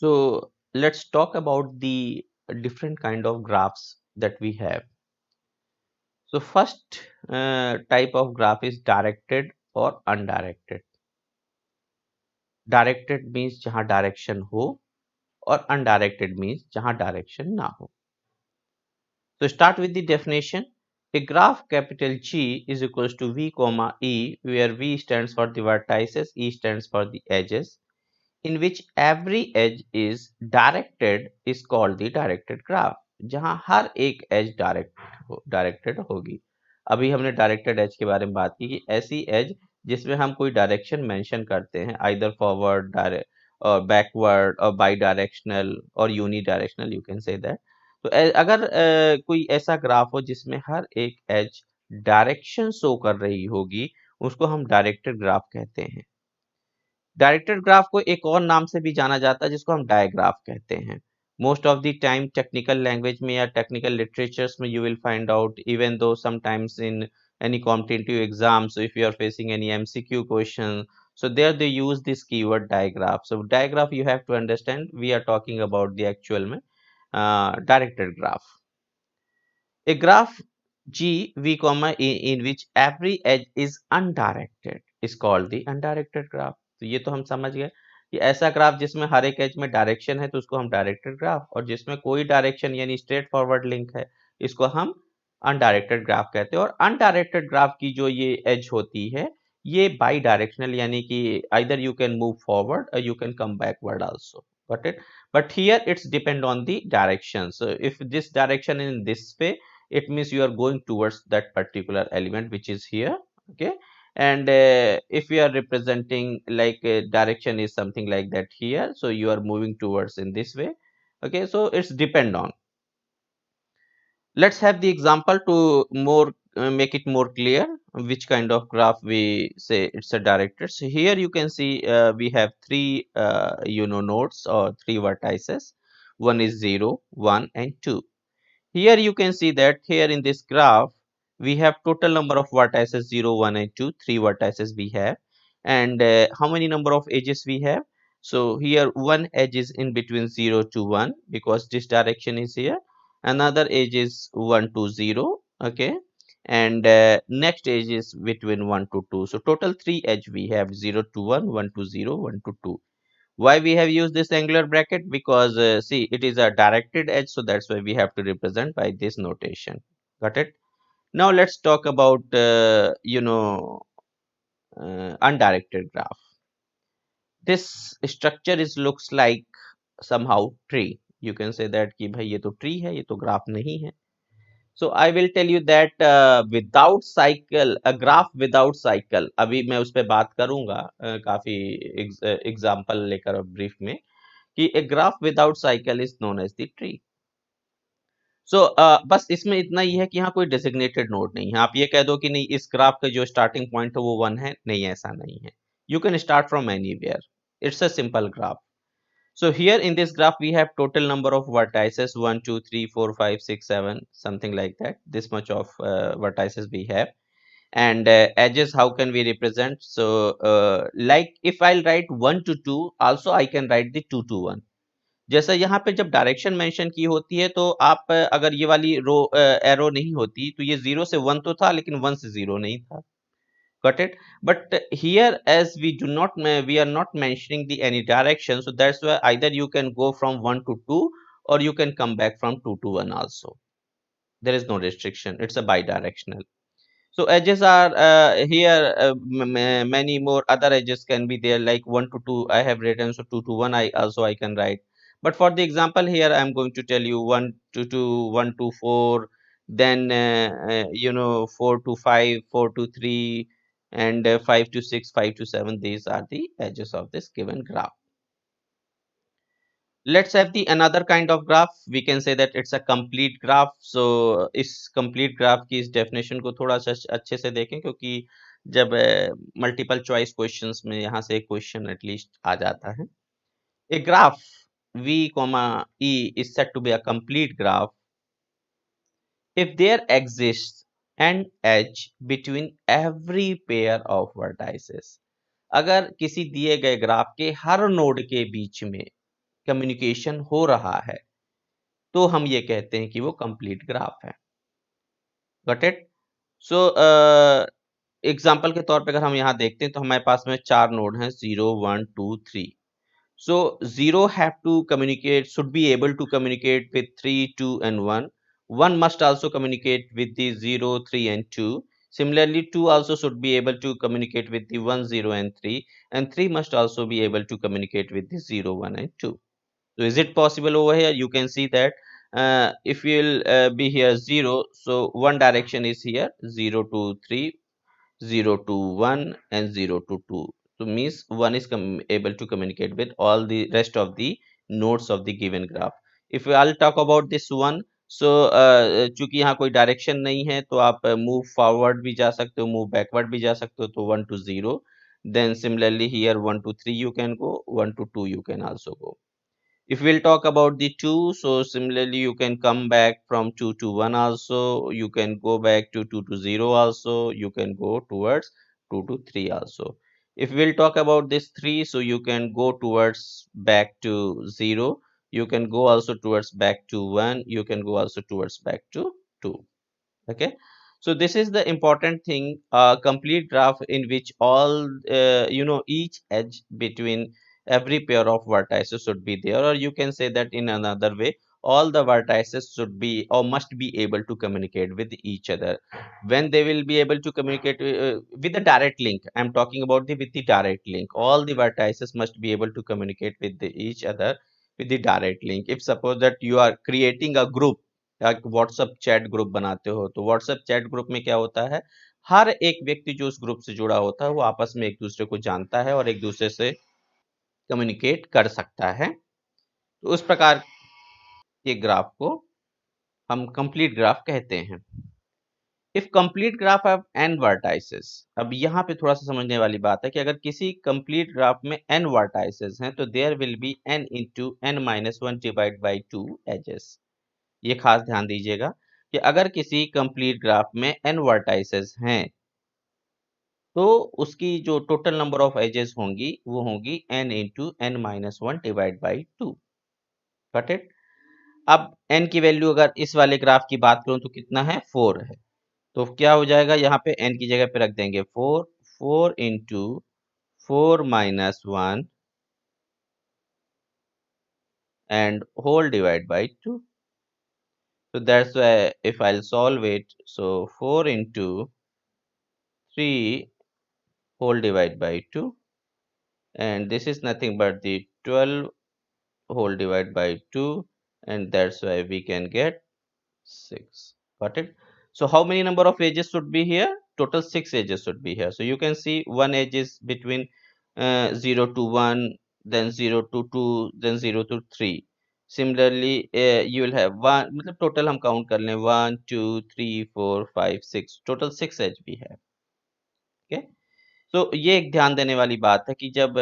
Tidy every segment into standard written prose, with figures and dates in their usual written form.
So let's talk about the different kind of graphs that we have. So first type of graph is directed or undirected. Directed means जहाँ direction हो और undirected means जहाँ direction ना हो. So start with the definition. A graph capital G is equals to V comma E, where V stands for the vertices, E stands for the edges, in which every edge is directed is called the directed graph. जहां हर एक edge directed होगी. अभी हमने directed edge के बारे में बात की कि ऐसी edge जिसमें हम कोई direction mention करते हैं, either forward, direct, or backward, or bidirectional, or unidirectional, you can say that. तो अगर कोई ऐसा ग्राफ हो जिसमें हर एक एज डायरेक्शन शो कर रही होगी, उसको हम डायरेक्टेड ग्राफ कहते हैं. डायरेक्टेड ग्राफ को एक और नाम से भी जाना जाता है जिसको हम डायग्राफ कहते हैं. Most of the time technical language में या टेक्निकल लिटरेचर्स में you will find out, even though sometimes in any competitive exam, so if you are facing any MCQ question, so there they use this keyword digraph. So digraph, you have to understand, we are talking about the actual में directed graph. A graph G V comma in which every edge is undirected is called the undirected graph. तो ये तो हम समझ गए कि ऐसा graph जिसमें हर एक एज में डायरेक्शन है तो उसको हम डायरेक्टेड ग्राफ, और जिसमें कोई डायरेक्शन यानी स्ट्रेट फॉरवर्ड लिंक है इसको हम अनडायरेक्टेड ग्राफ कहते हैं. और अनडायरेक्टेड ग्राफ की जो ये एज होती है ये बाई डायरेक्शनल, यानी कि either you can move forward और you can come backward also. Got it? But here it's depend on the direction. So if this direction in this way, it means you are going towards that particular element which is here. Okay, and if we are representing like direction is something like that here, so you are moving towards in this way. Okay, so it's depend on. Let's have the example to more make it more clear which kind of graph we say it's a directed. So here you can see we have three nodes or three vertices. One is 0, 1 and 2. Here you can see that here in this graph we have total number of vertices 0, 1 and 2, three vertices we have. And how many number of edges we have? So here one edge is in between 0 to 1 because this direction is here. Another edge is 1 to 0. Okay, and next edge is between 1 to 2. So total three edge we have 0 to 1, 1 to 0, 1 to 2. Why we have used this angular bracket? Because see, it is a directed edge, so that's why we have to represent by this notation. Got it? Now let's talk about undirected graph. This structure is looks like somehow tree. You can say that कि भाई ये तो tree है, ये तो graph नहीं है. So I will tell you that without cycle, a graph without cycle, अभी मैं उस पे बात करूंगा काफी एग्जाम्पल लेकर ब्रीफ में, कि a graph without cycle is known as the tree. So बस इसमें इतना ही है कि यहाँ कोई designated node नहीं है. आप ये कह दो कि नहीं इस ग्राफ का जो स्टार्टिंग पॉइंट है वो 1 है, नहीं ऐसा नहीं है. You can start from anywhere. It's a simple graph. So here in this graph we have total number of vertices 1, 2, 3, 4, 5, 6, 7, something like that. This much of vertices we have. And edges, how can we represent? So like if I'll write 1 to 2, also I can write the 2 to 1. जैसा यहाँ पे जब direction mention की होती है तो आप अगर ये वाली रो एरो नहीं होती तो ये 0 से 1 तो था लेकिन 1 से 0 नहीं था. Got it? But here as we are not mentioning the any direction, so that's why either you can go from 1 to 2 or you can come back from 2 to 1 also. There is no restriction. It's a bidirectional. So edges are here many more other edges can be there, like 1 to 2 I have written, so 2 to 1 I can write. But for the example here I am going to tell you 1 to 2, 1 to 4, then 4 to 5, 4 to 3, and 5 to 6, 5 to 7. These are the edges of this given graph. Let's have the another kind of graph. We can say that it's a complete graph. So इस complete graph की इस definition को थोड़ा सा अच्छे से देखें, क्योंकि जब multiple choice questions में यहाँ से एक question at least आ जाता है. A graph V, E is said to be a complete graph if there exists an edge between every pair of vertices. अगर किसी दिए गए ग्राफ के हर नोड के बीच में कम्युनिकेशन हो रहा है तो हम ये कहते हैं कि वो कंप्लीट ग्राफ है। Got it? सो एग्जाम्पल के तौर पे अगर हम यहाँ देखते हैं तो हमारे पास में 4 नोड हैं 0 1 2 3। So 0 have to communicate, should be able to communicate with 3, 2 and 1. 1 must also communicate with the 0, 3 and 2. Similarly, 2 also should be able to communicate with the 1, 0 and 3. And 3 must also be able to communicate with the 0, 1 and 2. So is it possible over here? You can see that if you'll be here 0, so one direction is here 0 to 3, 0 to 1 and 0 to 2. So means one is able to communicate with all the rest of the nodes of the given graph. If I'll talk about this one, so चूंकि यहाँ कोई direction नहीं है तो आप move forward भी जा सकते हो, मूव बैकवर्ड भी जा सकते हो, तो 1 to 0. Then similarly here 1 to 3 you can go, 1 to 2 you can also go. If we'll talk about the 2, so similarly you can come back from 2 to 1 also, you can go back to 2 to 0 also, you can go towards 2 to 3 also. If we'll talk about this 3, so you can go towards back to 0, you can go also towards back to 1, you can go also towards back to 2. Okay, so this is the important thing, a complete graph in which all each edge between every pair of vertices should be there, or you can say that in another way, all the vertices should be or must be able to communicate with each other. When they will be able to communicate with the direct link, I'm talking about the with the direct link, all the vertices must be able to communicate with each other with the direct link. If suppose that you are creating a group, एक WhatsApp chat group बनाते हो, तो WhatsApp chat group में क्या होता है, हर एक व्यक्ति जो उस ग्रुप से जुड़ा होता है वो आपस में एक दूसरे को जानता है और एक दूसरे से कम्युनिकेट कर सकता है। तो उस प्रकार के ग्राफ को हम कंप्लीट ग्राफ कहते हैं। If complete graph have n vertices, अब यहाँ पे थोड़ा सा समझने वाली बात है कि अगर किसी कंप्लीट ग्राफ में n वर्टाइसेस हैं तो there will be n into n-1 divide by 2 edges. ये खास ध्यान दीजिएगा कि अगर किसी कंप्लीट ग्राफ में n वर्टाइसेस हैं तो उसकी जो टोटल नंबर ऑफ एजेस होंगी वो होंगी n into n-1 divide by 2। Got it? अब n की वैल्यू अगर इस वाले ग्राफ की बात करूं तो कितना है, 4 है। तो क्या हो जाएगा, यहाँ पे n की जगह पे रख देंगे 4, 4 into 4-1 and whole divide by 2. So that's why if I'll solve it, so 4 into 3 whole divide by 2, and this is nothing but the 12 whole divide by 2, and that's why we can get 6. Got it? So how many number of edges should be here? Total 6 edges should be here. So you can see one edge is between 0 to 1, then 0 to 2, then 0 to 3. Similarly, you will have one, मतलब total हम count कर लें 1, 2, 3, 4, 5, 6, total 6 edge भी है। Okay? तो ये एक ध्यान देने वाली बात है कि जब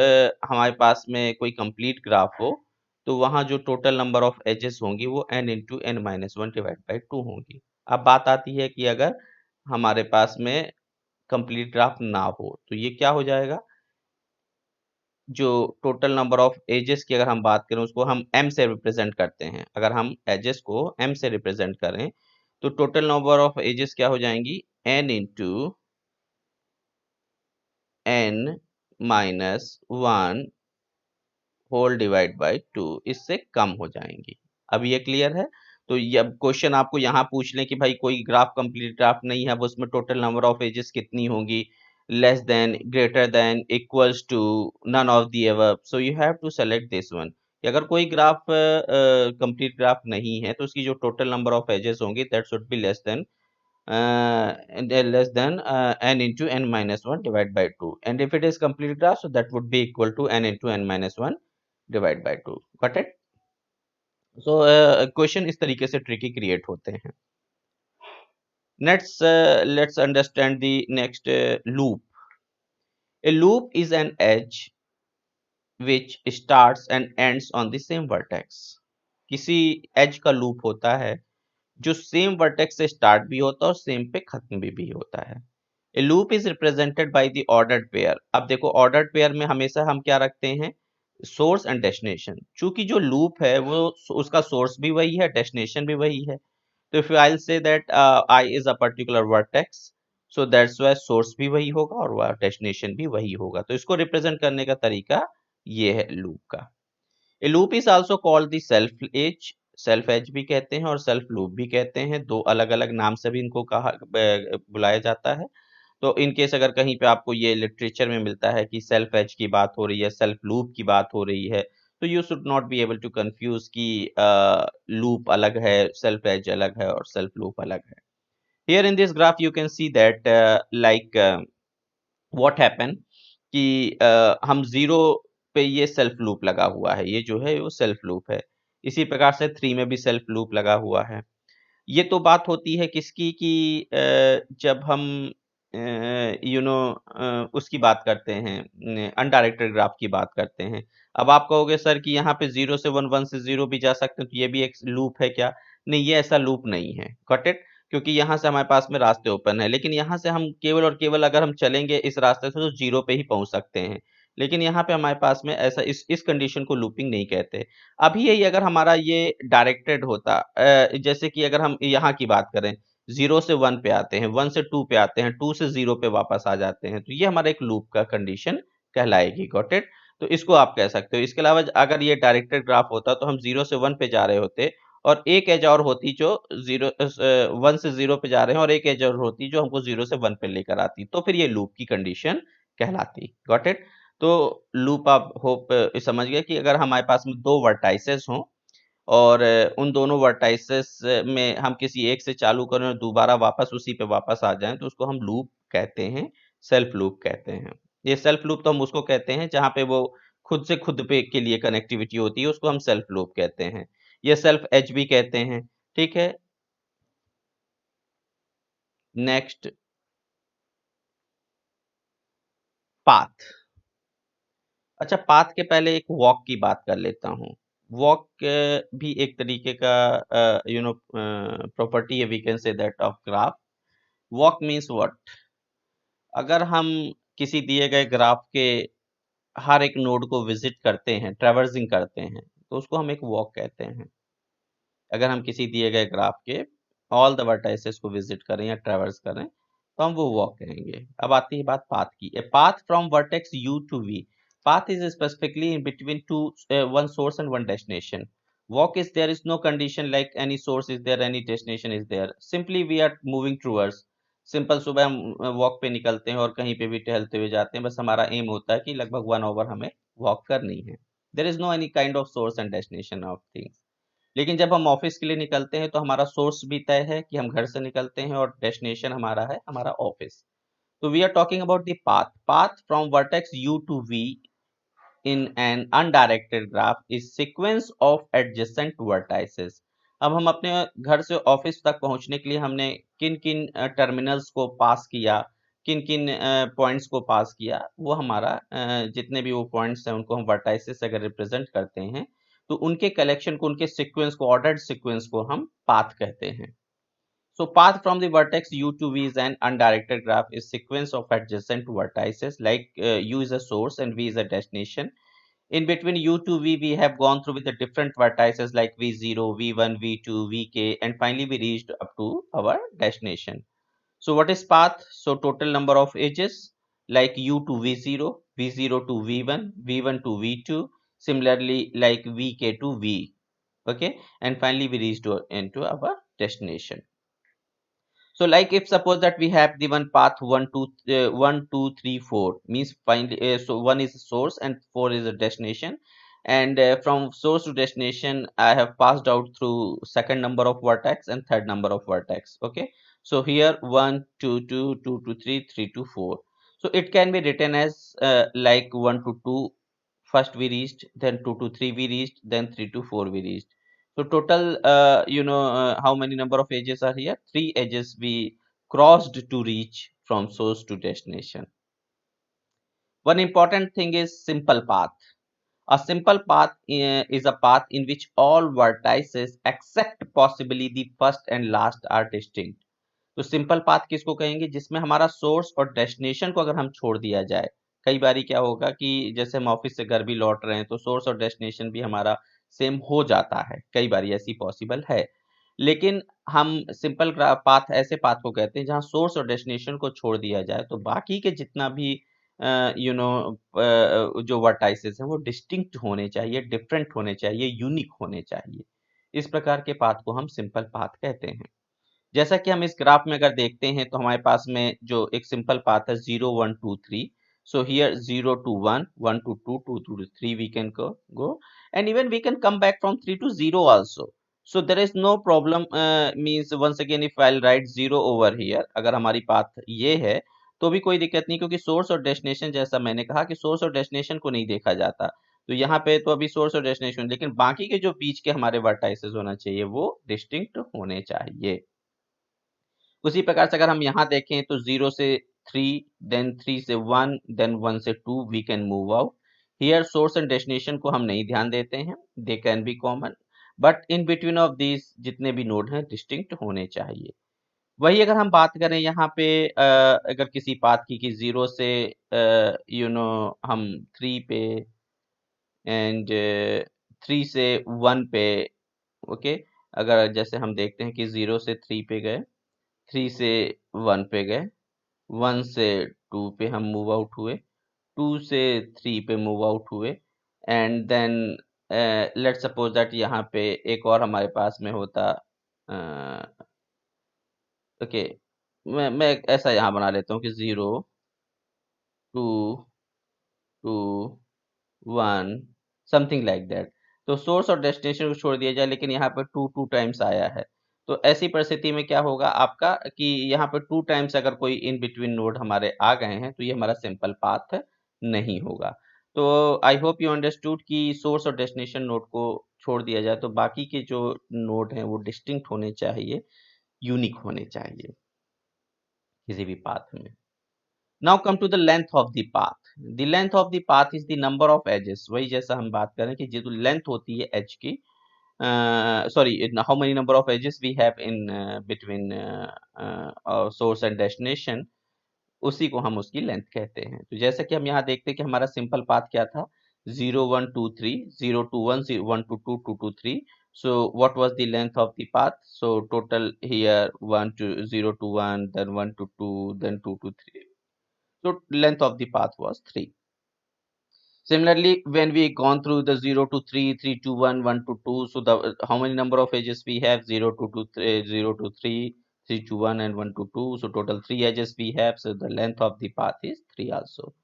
हमारे पास में कोई कंप्लीट ग्राफ हो तो वहां जो टोटल नंबर ऑफ एजेस होंगी वो n into n-1 divide by 2 होंगी। अब बात आती है कि अगर हमारे पास में कंप्लीट ग्राफ ना हो तो ये क्या हो जाएगा, जो टोटल नंबर ऑफ एजेस की अगर हम बात करें उसको हम m से रिप्रेजेंट करते हैं। अगर हम एजेस को m से रिप्रेजेंट करें तो टोटल नंबर ऑफ एजेस क्या हो जाएंगी, n into n-1 whole divide by 2, इससे कम हो जाएंगी। अब ये क्लियर है? तो ये अब क्वेश्चन आपको यहाँ पूछ लें कि भाई कोई ग्राफ कंप्लीट ग्राफ नहीं है, अब उसमें टोटल नंबर ऑफ एजेस कितनी होंगी, less than, greater than, equals to, none of the above, so you have to select this one. अगर कोई ग्राफ कंप्लीट ग्राफ नहीं है तो उसकी जो टोटल नंबर ऑफ एजेस होंगी that should be less than n into n-1 divided by 2, and if it is complete graph so that would be equal to n into n-1 divide by 2। Got it? So question इस तरीके से tricky create होते हैं। Let's understand the next loop. A loop is an edge which starts and ends on the same vertex। किसी edge का loop होता है जो सेम वर्टेक्स से स्टार्ट भी होता है और सेम पे खत्म भी होता है। ए loop is represented by the ordered pair. अब देखो ऑर्डर्ड पेयर में हमेशा हम क्या रखते हैं, सोर्स एंड डेस्टिनेशन, चूंकि जो लूप है वो उसका सोर्स भी वही है, डेस्टिनेशन भी वही है। तो if I say that I is a particular vertex, so that's why source भी वही होगा और डेस्टिनेशन भी वही होगा। तो इसको रिप्रेजेंट करने का तरीका ये है लूप का। A loop is also called the self edge, self edge भी कहते हैं और सेल्फ लूप भी कहते हैं, दो अलग अलग नाम से भी इनको कहा बुलाया जाता है। तो इन केस अगर कहीं पे आपको ये लिटरेचर में मिलता है कि सेल्फ एज की बात हो रही है, सेल्फ लूप की बात हो रही है, तो you should not be able to confuse कि लूप अलग है, सेल्फ एज अलग है और सेल्फ लूप अलग है। Here in this graph you can see that like what happen कि हम जीरो पे ये सेल्फ लूप लगा हुआ है, ये जो है वो सेल्फ लूप है। इसी प्रकार से 3 में भी सेल्फ लूप लगा हुआ है। ये तो बात होती है किसकी कि जब हम उसकी बात करते हैं, अनडायरेक्टेड ग्राफ की बात करते हैं। अब आप कहोगे सर कि यहाँ पे 0 से 1, 1 से 0 भी जा सकते हैं, तो ये भी एक लूप है क्या? नहीं, ये ऐसा लूप नहीं है, गॉट इट? क्योंकि यहाँ से हमारे पास में रास्ते ओपन है, लेकिन यहाँ से हम केवल और केवल अगर हम चलेंगे इस रास्ते से तो 0 पे ही पहुंच सकते हैं। लेकिन यहाँ पे हमारे पास में ऐसा इस कंडीशन को लूपिंग नहीं कहते। अभी यही अगर हमारा ये डायरेक्टेड होता, जैसे कि अगर हम यहाँ की बात करें, 0 से 1 पे आते हैं, 1 से 2 पे आते हैं, 2 से 0 पे वापस आ जाते हैं, तो ये हमारा एक लूप का कंडीशन कहलाएगी, गॉट इट? तो इसको आप कह सकते हो। इसके अलावा अगर ये डायरेक्टेड ग्राफ होता तो हम 0 से 1 पे जा रहे होते और एक एज और होती जो 1 से 0 पे जा रहे हैं और एक एज और होती जो हमको 0 से 1 पे लेकर आती, तो फिर ये लूप की कंडीशन कहलाती, गॉट इट? तो लूप आप होप समझ गए कि अगर हमारे पास में दो वर्टाइसेस हों और उन दोनों वर्टाइसेस में हम किसी एक से चालू करें और दोबारा वापस उसी पे वापस आ जाएं, तो उसको हम लूप कहते हैं, सेल्फ लूप कहते हैं। ये सेल्फ लूप तो हम उसको कहते हैं जहां पे वो खुद से खुद पे के लिए कनेक्टिविटी होती है, उसको हम सेल्फ लूप कहते हैं। ये सेल्फ एज भी कहते हैं, ठीक है। Next, path. अच्छा, पाथ के पहले एक वॉक की बात कर लेता हूँ। वॉक भी एक तरीके का प्रॉपर्टी है, we can say that of graph. Walk means what? अगर हम किसी दिए गए ग्राफ के हर एक नोड को विजिट करते हैं, ट्रैवर्सिंग करते हैं, तो उसको हम एक वॉक कहते हैं। अगर हम किसी दिए गए ग्राफ के ऑल द वर्टाइसेस को विजिट करें या ट्रैवर्स करें, तो हम वो वॉक कहेंगे। अब आती है बात पाथ की। A path from vertex u to v, path is specifically in between one source and one destination. Walk is there is no condition like any source is there, any destination is there, simply we are moving towards। Simple, सुबह हम walk पे निकलते हैं और कहीं पे भी टहलते हुए जाते हैं, बस हमारा एम होता है कि लगभग 1 आवर हमें वॉक करनी है। There is no any kind of source and destination of things. लेकिन जब हम ऑफिस के लिए निकलते हैं तो हमारा सोर्स भी तय है कि हम घर से निकलते हैं और डेस्टिनेशन हमारा है हमारा ऑफिस। तो we are talking about the path. Path from vertex u to v in an undirected graph is sequence of adjacent vertices। अब हम अपने घर से ऑफिस तक पहुंचने के लिए हमने किन किन टर्मिनल्स को पास किया, किन किन पॉइंट्स को पास किया, वो हमारा जितने भी वो पॉइंट्स हैं उनको हम वर्टाइसेस अगर रिप्रेजेंट करते हैं, तो उनके कलेक्शन को, उनके सीक्वेंस को, ऑर्डर्ड सीक्वेंस को हम पाथ कहते हैं। So path from the vertex u to v is an undirected graph, is sequence of adjacent vertices, like u is a source and v is a destination. In between u to v, we have gone through with the different vertices like v0, v1, v2, vk, and finally we reached up to our destination. So what is path? So total number of edges like u to v0, v0 to v1, v1 to v2, similarly like vk to v. Okay, and finally we reached into our destination. So like if suppose that we have the one path 1, 2, 3, 4 means finally so 1 is source and 4 is a destination, and from source to destination I have passed out through second number of vertex and third number of vertex. Okay, so here 1, 2, 2, 2 to 3, 3 to 4. So it can be written as like 1 to 2 first we reached, then 2 to 3 we reached, then 3 to 4 we reached. So total, how many number of edges are here? 3 edges we crossed to reach from source to destination. One important thing is simple path. A simple path is a path in which all vertices except possibly the first and last are distinct. तो simple path किसको कहेंगे? जिसमें हमारा source और destination को अगर हम छोड़ दिया जाए, कई बारी क्या होगा कि जैसे हम ऑफिस से घर भी लौट रहे हैं तो सोर्स और डेस्टिनेशन भी हमारा सेम हो जाता है, कई बारी ऐसी पॉसिबल है। लेकिन हम सिंपल पाथ ऐसे पाथ को कहते हैं जहां सोर्स और डेस्टिनेशन को छोड़ दिया जाए तो बाकी के जितना भी यू नो जो वर्टाइसेस हैं वो डिस्टिंक्ट होने चाहिए, डिफरेंट होने चाहिए, यूनिक होने चाहिए। इस प्रकार के पाथ को हम सिंपल पाथ कहते हैं। जैसा कि हम इस ग्राफ में अगर देखते हैं तो हमारे पास में जो एक सिंपल पाथ है 0 1 2 3, so here 0 to 1 1 to 2 2 to 3 we can go and even we can come back from 3 to 0 also. So there is no problem, means once again if I'll write 0 over here, अगर हमारी path ये है तो भी कोई दिक्कत नहीं, क्योंकि सोर्स और डेस्टिनेशन जैसा मैंने कहा कि सोर्स और डेस्टिनेशन को नहीं देखा जाता, तो यहाँ पे तो अभी सोर्स और डेस्टिनेशन, लेकिन बाकी के जो बीच के हमारे वर्टाइसेस होना चाहिए वो डिस्टिंक्ट होने चाहिए। उसी प्रकार से अगर हम यहाँ देखें तो 0 से 3, देन 3 से 1, देन 1 से 2 we can move out. Here source and destination को हम नहीं ध्यान देते हैं, they can be common, but in between of these जितने भी नोड हैं डिस्टिंक्ट होने चाहिए। वही अगर हम बात करें यहाँ पे अगर किसी पाथ की 0 से हम 3 पे एंड 3 से 1 पे, ओके, अगर जैसे हम देखते हैं कि 0 से 3 पे गए, 3 से 1 पे गए, 1 से 2 पे हम मूव आउट हुए, 2 से 3 पे मूव आउट हुए, and then let's suppose that यहाँ पे एक और हमारे पास में होता, ओके, मैं ऐसा यहाँ बना लेता हूँ कि 0 2 2 1 समथिंग लाइक दैट। तो सोर्स और डेस्टिनेशन को छोड़ दिया जाए, लेकिन यहाँ पे 2 टाइम्स आया है, तो ऐसी परिस्थिति में क्या होगा आपका कि यहाँ पे 2 टाइम्स अगर कोई इन बिटवीन नोड हमारे आ गए हैं तो ये हमारा सिंपल पाथ नहीं होगा। तो आई होप यू अंडरस्टूड कि सोर्स और डेस्टिनेशन नोड को छोड़ दिया जाए तो बाकी के जो नोड हैं वो डिस्टिंक्ट होने चाहिए, यूनिक होने चाहिए किसी भी पाथ में। Now come to the length of the path. The length of the path is the number of edges. वही जैसा हम बात करें कि जो लेंथ होती है एज की, sorry, how many number of edges we have in between source and destination, उसी को हम उसकी लेंथ कहते हैं। तो जैसा कि हम यहाँ देखते हैं कि हमारा सिंपल पाथ क्या था, 0 1 2 3, 0 to 1, 1 to 2, 2 to 3। So what was the length of the path? So total here 1 to 0 to 1, then 1 to 2, then 2 to 3. So length of the path was 3. Similarly, when we gone through the 0 to 3, 3 to 1, 1 to 2, so the how many number of edges we have? 0 to 2, 0 to 3, 3 to 1, and 1 to 2. So total 3 edges we have. So the length of the path is 3 also.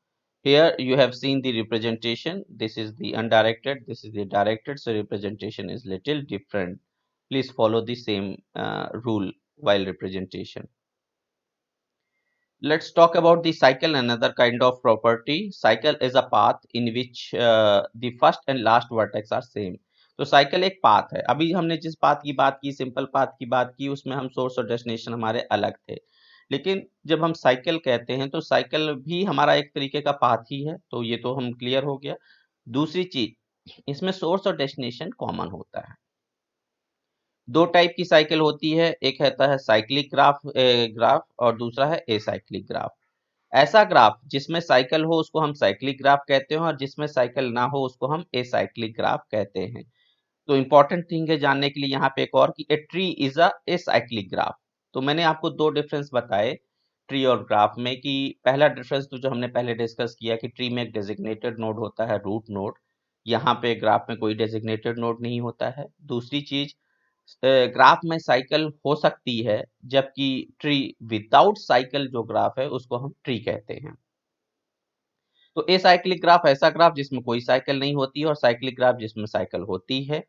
Here you have seen the representation. This is the undirected, this is the directed. So representation is little different. Please follow the same rule while representation. Let's talk about the cycle, another kind of property. Cycle is a path in which the first and last vertex are same. तो cycle एक path है। अभी हमने जिस path की बात की, simple path की बात की, उसमें हम सोर्स और डेस्टिनेशन हमारे अलग थे। लेकिन जब हम साइकिल कहते हैं तो साइकिल भी हमारा एक तरीके का पाथ ही है, तो ये तो हम क्लियर हो गया। दूसरी चीज, इसमें सोर्स और डेस्टिनेशन कॉमन होता है। दो टाइप की साइकिल होती है, एक रहता है साइक्लिक ग्राफ और दूसरा है एसाइक्लिक ग्राफ। ऐसा ग्राफ जिसमें साइकिल हो उसको हम साइक्लिक ग्राफ कहते हैं और जिसमें साइकिल ना हो उसको हम एसाइक्लिक ग्राफ कहते हैं। तो इंपॉर्टेंट थिंग है जानने के लिए यहाँ पे एक और कि a tree is a acyclic graph. तो मैंने आपको दो डिफरेंस बताए ट्री और ग्राफ में, कि पहला डिफरेंस तो जो हमने पहले डिस्कस किया कि ट्री में एक डेजिग्नेटेड नोड होता है, रूट नोड। यहाँ पे ग्राफ में कोई डेजिग्नेटेड नोड नहीं होता है। दूसरी चीज, ग्राफ में साइकिल हो सकती है, जबकि ट्री विदाउट साइकिल जो ग्राफ है उसको हम ट्री कहते हैं। तो ए साइक्लिक ग्राफ ऐसा ग्राफ जिसमें कोई साइकिल नहीं होती है और साइक्लिक ग्राफ जिसमें साइकिल होती है।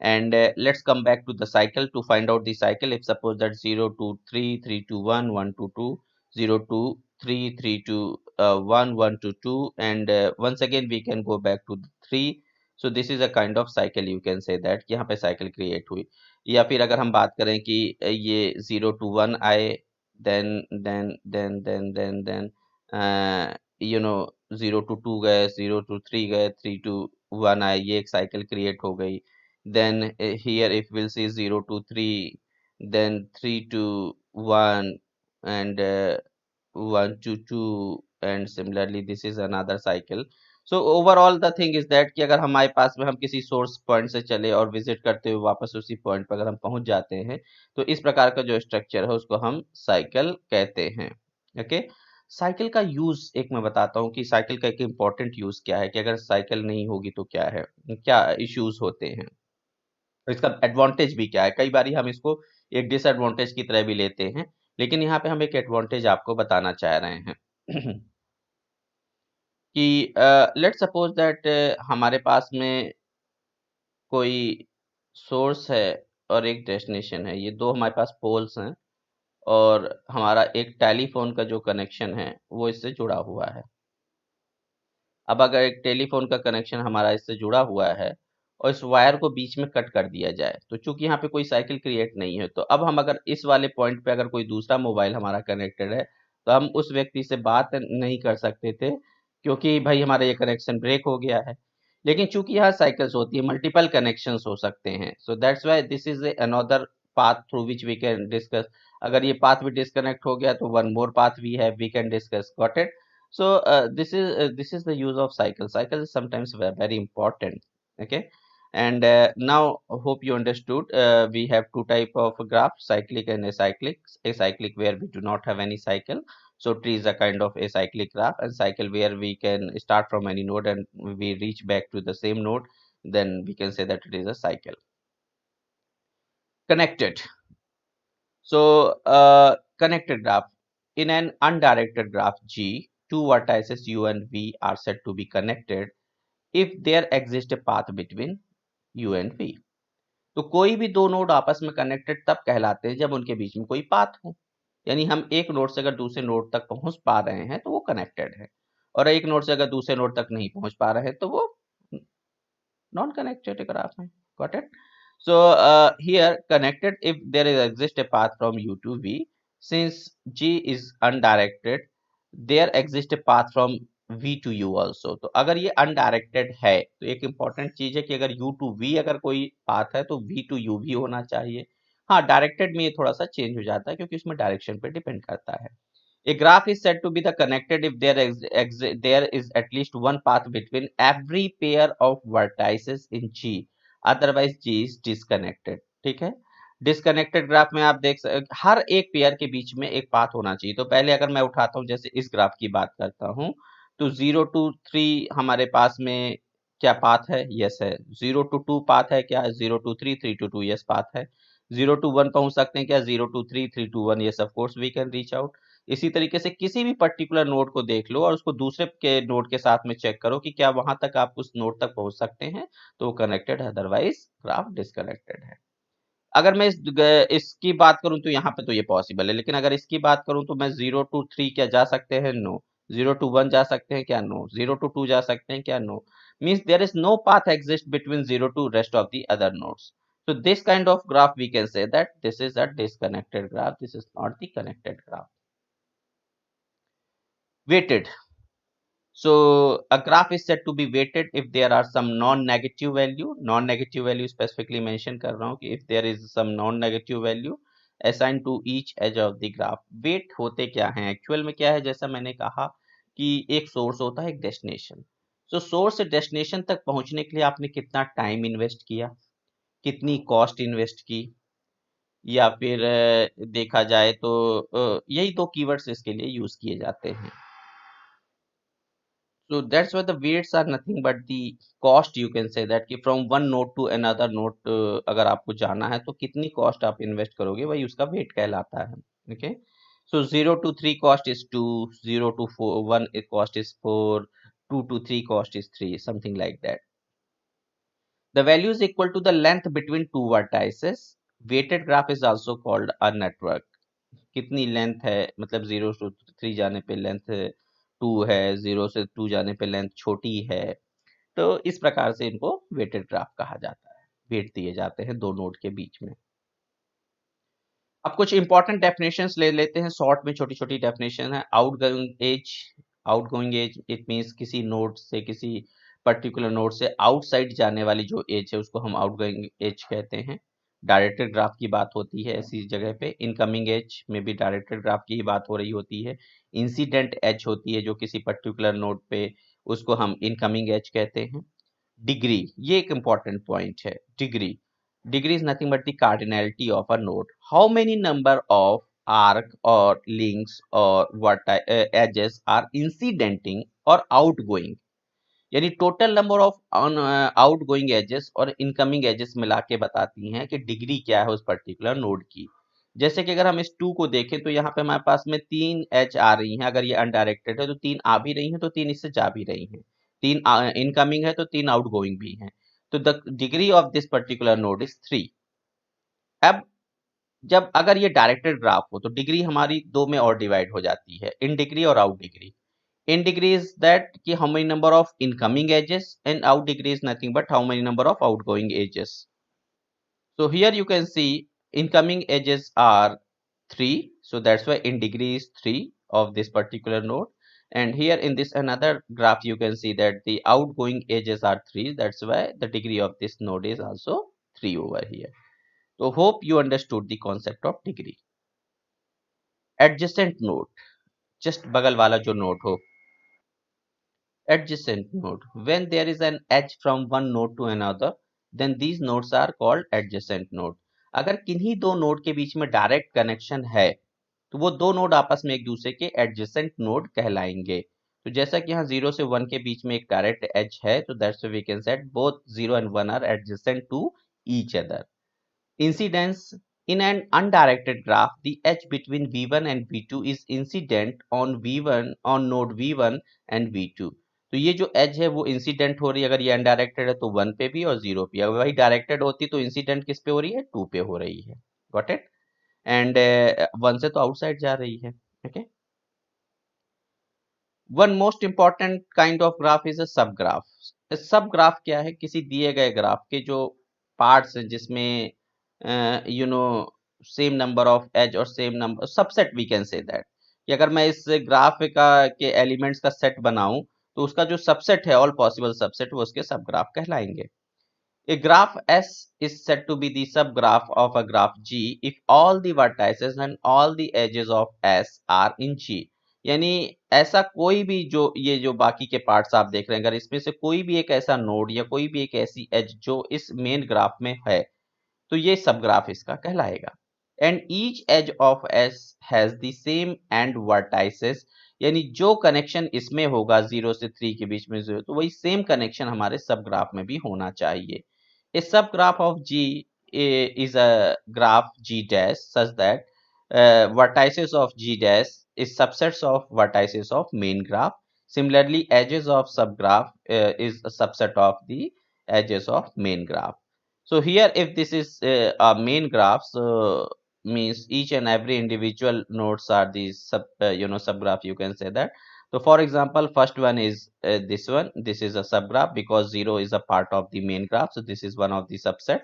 And let's come back to the cycle to find out the cycle. If suppose that 0 to 3, 3 to 1, 1 to 2, 0 to 3, 3 to 1, 1 to 2, and once again we can go back to 3. So this is a kind of cycle, you can say that कि यहाँ पे cycle create हुई। या फिर अगर हम बात करें कि ये 0 to 1 आए, then you know 0 to 2 गए, 0 to 3 गए, 3 to 1 आए, ये एक साइकिल क्रिएट हो गई। Then here if we'll see 0 to 3, then 3 to 1, and 1 to 2, and similarly this is another cycle. So overall the thing is that कि अगर हमारे पास में हम किसी सोर्स पॉइंट से चले और विजिट करते हुए वापस उसी पॉइंट पर अगर हम पहुंच जाते हैं तो इस प्रकार का जो स्ट्रक्चर है उसको हम साइकिल कहते हैं। ओके, साइकिल का यूज एक मैं बताता हूँ कि साइकिल का एक इम्पोर्टेंट यूज क्या है, कि अगर साइकिल नहीं होगी तो क्या है, क्या इश्यूज होते हैं, तो इसका एडवांटेज भी क्या है। कई बार हम इसको एक डिसएडवांटेज की तरह भी लेते हैं, लेकिन यहाँ पे हम एक एडवांटेज आपको बताना चाह रहे हैं कि लेट्स सपोज दैट हमारे पास में कोई सोर्स है और एक डेस्टिनेशन है, ये दो हमारे पास पोल्स हैं और हमारा एक टेलीफोन का जो कनेक्शन है वो इससे जुड़ा हुआ है। अब अगर एक टेलीफोन का कनेक्शन हमारा इससे जुड़ा हुआ है और इस वायर को बीच में कट कर दिया जाए, तो चूंकि यहाँ पे कोई साइकिल क्रिएट नहीं है, तो अब हम अगर इस वाले पॉइंट पे अगर कोई दूसरा मोबाइल हमारा कनेक्टेड है तो हम उस व्यक्ति से बात नहीं कर सकते थे, क्योंकि भाई हमारा ये कनेक्शन ब्रेक हो गया है। लेकिन चूंकि यहाँ साइकिल्स होती है, मल्टीपल कनेक्शंस हो सकते हैं, so that's why this is another path through which we can discuss. अगर ये पाथ भी डिस्कनेक्ट हो गया तो one more path we have, we can discuss. Got it? So this is the use of cycle. Cycle is sometimes very important. Okay, and now hope you understood. We have two type of graph: cyclic and acyclic. Acyclic where we do not have any cycle. So tree is a kind of acyclic graph, and cycle where we can start from any node and we reach back to the same node. Then we can say that it is a cycle. Connected. So, connected graph. In an undirected graph G, two vertices U and V are said to be connected if there exists a path between U and V. तो कोई भी दो node आपस में connected तब कहलाते हैं जब उनके बीच में कोई पाथ हो। यानी हम एक नोड से अगर दूसरे नोड तक पहुंच पा रहे हैं तो वो कनेक्टेड है, और एक नोड से अगर दूसरे नोड तक नहीं पहुंच पा रहे हैं तो वो नॉन कनेक्टेड ग्राफ है। Got it? So here connected if there is exist a path from U to V, since G is undirected, there exists a path from V to U also. तो अगर ये undirected है तो एक important चीज है कि अगर U to V अगर कोई path है तो V to U भी होना चाहिए। हाँ, directed में ये थोड़ा सा change हो जाता है क्योंकि उसमें direction पे depend करता है। A graph is said to be the connected if there is at least one path between every pair of vertices in G, otherwise G is disconnected. ठीक है, डिसकनेक्टेड ग्राफ में आप देख हर एक पेयर के बीच में एक पाथ होना चाहिए। तो पहले अगर मैं उठाता हूं, जैसे इस ग्राफ की बात करता हूं, तो 0 to 3 हमारे पास में क्या पाथ है? यस है। 0 to 2 पाथ है क्या? 0 to 3, 3 to 2 यस पाथ है। 0 to 1 पहुंच सकते हैं क्या? 0 to 3, 3 to 1 yes, of course we can reach out. इसी तरीके से किसी भी पर्टिकुलर नोड को देख लो और उसको दूसरे के नोड के साथ में चेक करो कि क्या वहां तक आप उस नोड तक पहुंच सकते हैं, तो वो कनेक्टेड है, अदरवाइज ग्राफ डिसकनेक्टेड है। अगर मैं इसकी बात करूं तो यहाँ पे तो ये पॉसिबल है, लेकिन अगर इसकी बात करूं तो मैं 0 to 3 क्या जा सकते हैं? नो। 0 to 1 जा सकते हैं क्या? नो। 0 to 2 जा सकते हैं क्या? No. Means there is no path exist between 0 to rest of the other nodes. So this kind of graph we can say that this is a disconnected graph. This is not the connected graph. Weighted. So a graph is said to be weighted if there are some non-negative value. Non-negative value specifically mention कर रहा हूँ कि if there is some non-negative value assigned to each edge of the graph. Weight होते क्या हैं? Actual में क्या है, जैसा मैंने कहा कि एक सोर्स होता है, एक डेस्टिनेशन। तो सोर्स से डेस्टिनेशन तक पहुंचने के लिए आपने कितना टाइम इन्वेस्ट किया, कितनी कॉस्ट इन्वेस्ट की, या फिर देखा जाए तो यही दो कीवर्ड्स इसके लिए यूज किए जाते हैं। So that's why the weights are nothing but the cost, you can say that कि from one node to another node अगर आपको जाना है तो कितनी कॉस्ट आप इन्वेस्ट करोगे, वही उसका वेट कहलाता है। Okay, so 0 to 3 cost is 2, 0 to 4 1 cost is 4, 2 to 3 cost is 3, something like that. The value is equal to the length between two vertices. Weighted graph is also called a network. कितनी length है, मतलब 0 to 3 जाने पे length 2 है, 0 से 2 जाने पे length छोटी है, तो इस प्रकार से इनको वेटेड ग्राफ कहा जाता है। वेट दिए जाते हैं दो नोड के बीच में। अब कुछ इंपॉर्टेंट डेफिनेशंस ले लेते हैं, शॉर्ट में छोटी छोटी डेफिनेशन है। Outgoing edge, outgoing edge it means किसी नोड से, किसी पर्टिकुलर नोड से आउटसाइड जाने वाली जो एज है उसको हम आउटगोइंग एज कहते हैं। डायरेक्टेड ग्राफ की बात होती है ऐसी जगह पे। इनकमिंग एज में भी डायरेक्टेड ग्राफ की ही बात हो रही होती है। इंसिडेंट एज होती है जो किसी पर्टिकुलर नोड पे, उसको हम इनकमिंग एज कहते हैं। डिग्री, ये एक इंपॉर्टेंट पॉइंट है। Degree, degree is nothing but the cardinality of a node. How many number of arc or links or edges are incidenting or outgoing, यानी total number of outgoing edges और incoming edges मिला के बताती हैं कि degree क्या है उस पर्टिकुलर नोड की। जैसे कि अगर हम इस 2 को देखें तो यहाँ पे हमारे पास में 3 एज आ रही हैं। अगर ये अनडायरेक्टेड है तो 3 आ भी रही हैं, तो 3 इससे जा भी रही हैं। 3 इनकमिंग है तो 3 आउटगोइंग भी हैं। तो the degree of this particular node is 3। अब जब अगर ये डायरेक्टेड ग्राफ हो तो डिग्री हमारी 2 में और डिवाइड हो जाती है, इन डिग्री और out degree. In degree is that कि how many number of incoming edges, and out degree is nothing but how many number of outgoing edges. So here you can see incoming edges are 3, so that's why in degree is 3 of this particular node. And here in this another graph you can see that the outgoing edges are 3, that's why the degree of this node is also 3 over here. So hope you understood the concept of degree. Adjacent node, just बगल वाला जो node हो, adjacent node. When there is an edge from one node to another, then these nodes are called adjacent node. अगर किन्हीं दो node के बीच में direct connection है तो वो दो नोड आपस में एक दूसरे के एडजेसेंट नोड कहलाएंगे। तो जैसा कि यहाँ 0 से 1 के बीच में एक डायरेक्ट एज है, तो that's why we can set both 0 and 1 are adjacent to each other. Incidence, in an undirected graph, the edge between V1 and V2 is incident on V1 on node V1 and V2. तो ये जो as है वो incident हो रही है, अगर ये अनडायरेक्टेड है तो 1 पे भी और 0 पे। अगर वही डायरेक्टेड होती तो इंसिडेंट किस पे हो रही है, 2 पे हो रही है। Got it? एंड 1 से तो आउटसाइड जा रही है। Okay, one most important kind of graph is a सब ग्राफ। सब ग्राफ क्या है, किसी दिए गए ग्राफ के जो पार्ट्स हैं जिसमें you know same number of edge और same number subset, we can say that कि अगर मैं इस ग्राफ का के एलिमेंट्स का सेट बनाऊं तो उसका जो सबसेट है, ऑल पॉसिबल सबसेट, वो उसके सब ग्राफ कहलाएंगे। A graph S is said to be the subgraph of a graph G if all the vertices and all the edges of S are in G। यानी ऐसा कोई भी जो ये जो बाकी के पार्ट्स आप देख रहे हैं, अगर इसमें से कोई भी एक ऐसा नोड या कोई भी एक ऐसी एज जो इस मेन ग्राफ में है तो ये सब ग्राफ इसका कहलाएगा। And each edge of S has the same end vertices, यानी जो कनेक्शन इसमें होगा 0 से 3 के बीच में 0, तो वही सेम कनेक्शन हमारे सब ग्राफ में भी होना चाहिए। A subgraph of G is a graph G dash such that vertices of G dash is subsets of vertices of main graph. Similarly, edges of subgraph is a subset of the edges of main graph. So here, if this is a main graph, so means each and every individual nodes are these subgraph. You can say that. So for example, first one is this one. This is a subgraph because 0 is a part of the main graph. So this is one of the subset.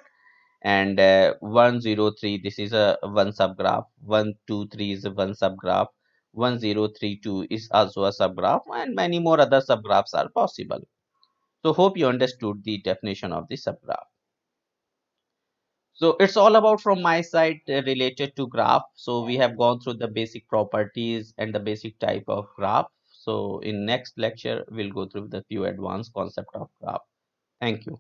And 1, 0, 3, this is a one subgraph. 1, 2, 3 is a one subgraph. 1, 0, 3, 2 is also a subgraph, and many more other subgraphs are possible. So hope you understood the definition of the subgraph. So it's all about from my side related to graph. So we have gone through the basic properties and the basic type of graph. So in next lecture, we'll go through the few advanced concept of graph. Thank you.